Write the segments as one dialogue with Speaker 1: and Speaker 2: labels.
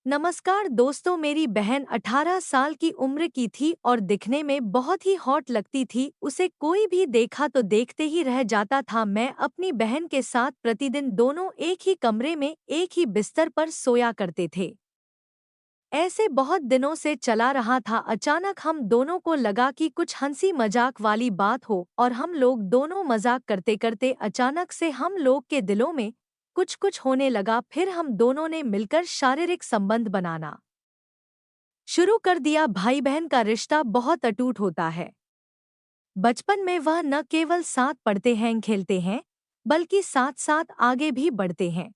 Speaker 1: नमस्कार दोस्तों, मेरी बहन 18 साल की उम्र की थी और दिखने में बहुत ही हॉट लगती थी। उसे कोई भी देखा तो देखते ही रह जाता था। मैं अपनी बहन के साथ प्रतिदिन दोनों एक ही कमरे में एक ही बिस्तर पर सोया करते थे। ऐसे बहुत दिनों से चला रहा था। अचानक हम दोनों को लगा कि कुछ हंसी मजाक वाली बात हो और हम लोग दोनों मजाक करते करते अचानक से हम लोग के दिलों में कुछ कुछ होने लगा। फिर हम दोनों ने मिलकर शारीरिक संबंध बनाना शुरू कर दिया। भाई बहन का रिश्ता बहुत अटूट होता है। बचपन में वह न केवल साथ पढ़ते हैं खेलते हैं, बल्कि साथ साथ आगे भी बढ़ते हैं।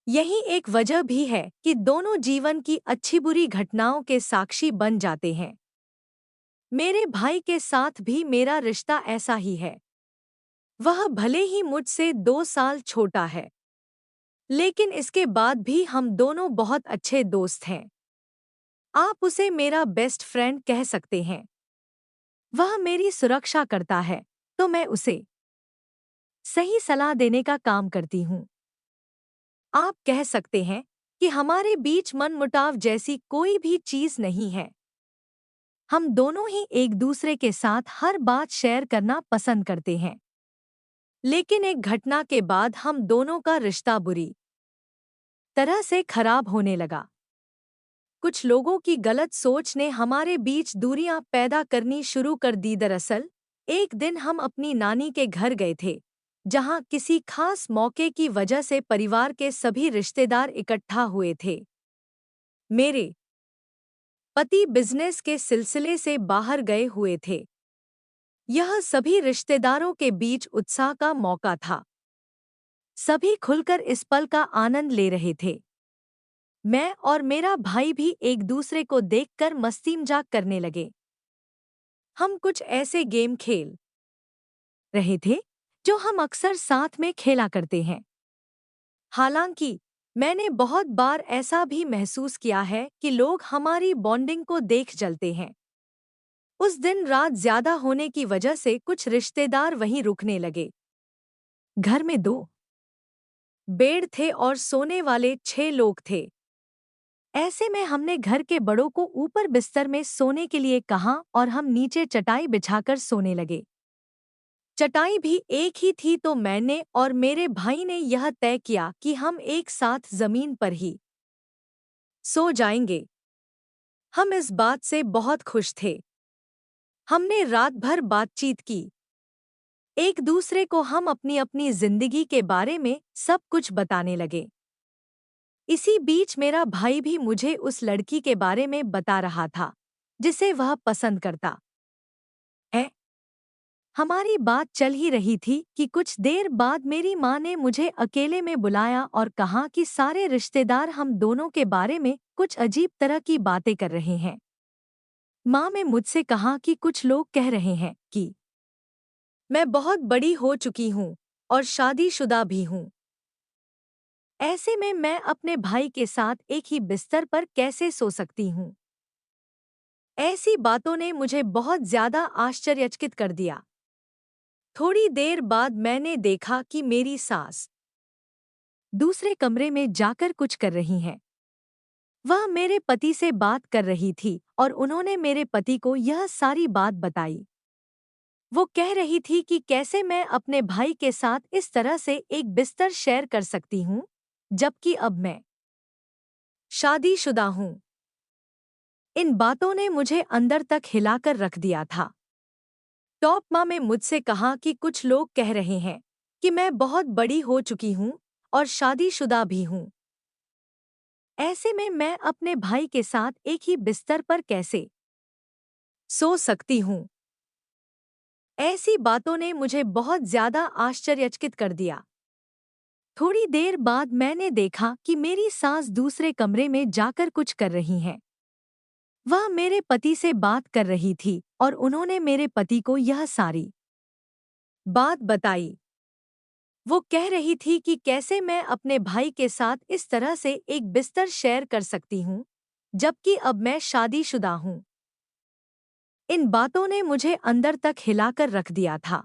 Speaker 1: यही एक वजह भी है कि दोनों जीवन की अच्छी बुरी घटनाओं के साक्षी बन जाते हैं। मेरे भाई के साथ भी मेरा रिश्ता ऐसा ही है। वह भले ही मुझसे 2 साल छोटा है, लेकिन इसके बाद भी हम दोनों बहुत अच्छे दोस्त हैं। आप उसे मेरा बेस्ट फ्रेंड कह सकते हैं। वह मेरी सुरक्षा करता है, तो मैं उसे सही सलाह देने का काम करती हूँ। आप कह सकते हैं कि हमारे बीच मनमुटाव जैसी कोई भी चीज नहीं है। हम दोनों ही एक दूसरे के साथ हर बात शेयर करना पसंद करते हैं। लेकिन एक घटना के बाद हम दोनों का रिश्ता बुरी तरह से खराब होने लगा। कुछ लोगों की गलत सोच ने हमारे बीच दूरियां पैदा करनी शुरू कर दी। दरअसल एक दिन हम अपनी नानी के घर गए थे, जहां किसी खास मौके की वजह से परिवार के सभी रिश्तेदार इकट्ठा हुए थे। मेरे पति बिजनेस के सिलसिले से बाहर गए हुए थे। यह सभी रिश्तेदारों के बीच उत्साह का मौका था। सभी खुलकर इस पल का आनंद ले रहे थे। मैं और मेरा भाई भी एक दूसरे को देखकर मस्ती-मजाक करने लगे। हम कुछ ऐसे गेम खेल रहे थे जो हम अक्सर साथ में खेला करते हैं। हालांकि मैंने बहुत बार ऐसा भी महसूस किया है कि लोग हमारी बॉन्डिंग को देख जलते हैं। उस दिन रात ज्यादा होने की वजह से कुछ रिश्तेदार वहीं रुकने लगे। घर में 2 बेड थे और सोने वाले 6 लोग थे। ऐसे में हमने घर के बड़ों को ऊपर बिस्तर में सोने के लिए कहा और हम नीचे चटाई बिछाकर सोने लगे। चटाई भी एक ही थी, तो मैंने और मेरे भाई ने यह तय किया कि हम एक साथ जमीन पर ही सो जाएंगे। हम इस बात से बहुत खुश थे। हमने रात भर बातचीत की। एक दूसरे को हम अपनी अपनी जिंदगी के बारे में सब कुछ बताने लगे। इसी बीच मेरा भाई भी मुझे उस लड़की के बारे में बता रहा था जिसे वह पसंद करता है। हमारी बात चल ही रही थी कि कुछ देर बाद मेरी माँ ने मुझे अकेले में बुलाया और कहा कि सारे रिश्तेदार हम दोनों के बारे में कुछ अजीब तरह की बातें कर रहे हैं। माँ ने मुझसे कहा कि कुछ लोग कह रहे हैं कि मैं बहुत बड़ी हो चुकी हूँ और शादीशुदा भी हूँ। ऐसे में मैं अपने भाई के साथ एक ही बिस्तर पर कैसे सो सकती हूँ? ऐसी बातों ने मुझे बहुत ज्यादा आश्चर्यचकित कर दिया। थोड़ी देर बाद मैंने देखा कि मेरी सास दूसरे कमरे में जाकर कुछ कर रही हैं। वह मेरे पति से बात कर रही थी और उन्होंने मेरे पति को यह सारी बात बताई। वो कह रही थी कि कैसे मैं अपने भाई के साथ इस तरह से एक बिस्तर शेयर कर सकती हूँ, जबकि अब मैं शादीशुदा हूँ। इन बातों ने मुझे अंदर तक हिलाकर रख दिया था। टॉप माँ ने मुझसे कहा कि कुछ लोग कह रहे हैं कि मैं बहुत बड़ी हो चुकी हूँ और शादीशुदा भी हूँ। ऐसे में मैं अपने भाई के साथ एक ही बिस्तर पर कैसे सो सकती हूँ? ऐसी बातों ने मुझे बहुत ज्यादा आश्चर्यचकित कर दिया। थोड़ी देर बाद मैंने देखा कि मेरी सास दूसरे कमरे में जाकर कुछ कर रही हैं। वह मेरे पति से बात कर रही थी और उन्होंने मेरे पति को यह सारी बात बताई। वो कह रही थी कि कैसे मैं अपने भाई के साथ इस तरह से एक बिस्तर शेयर कर सकती हूँ, जबकि अब मैं शादीशुदा हूँ। इन बातों ने मुझे अंदर तक हिलाकर रख दिया था।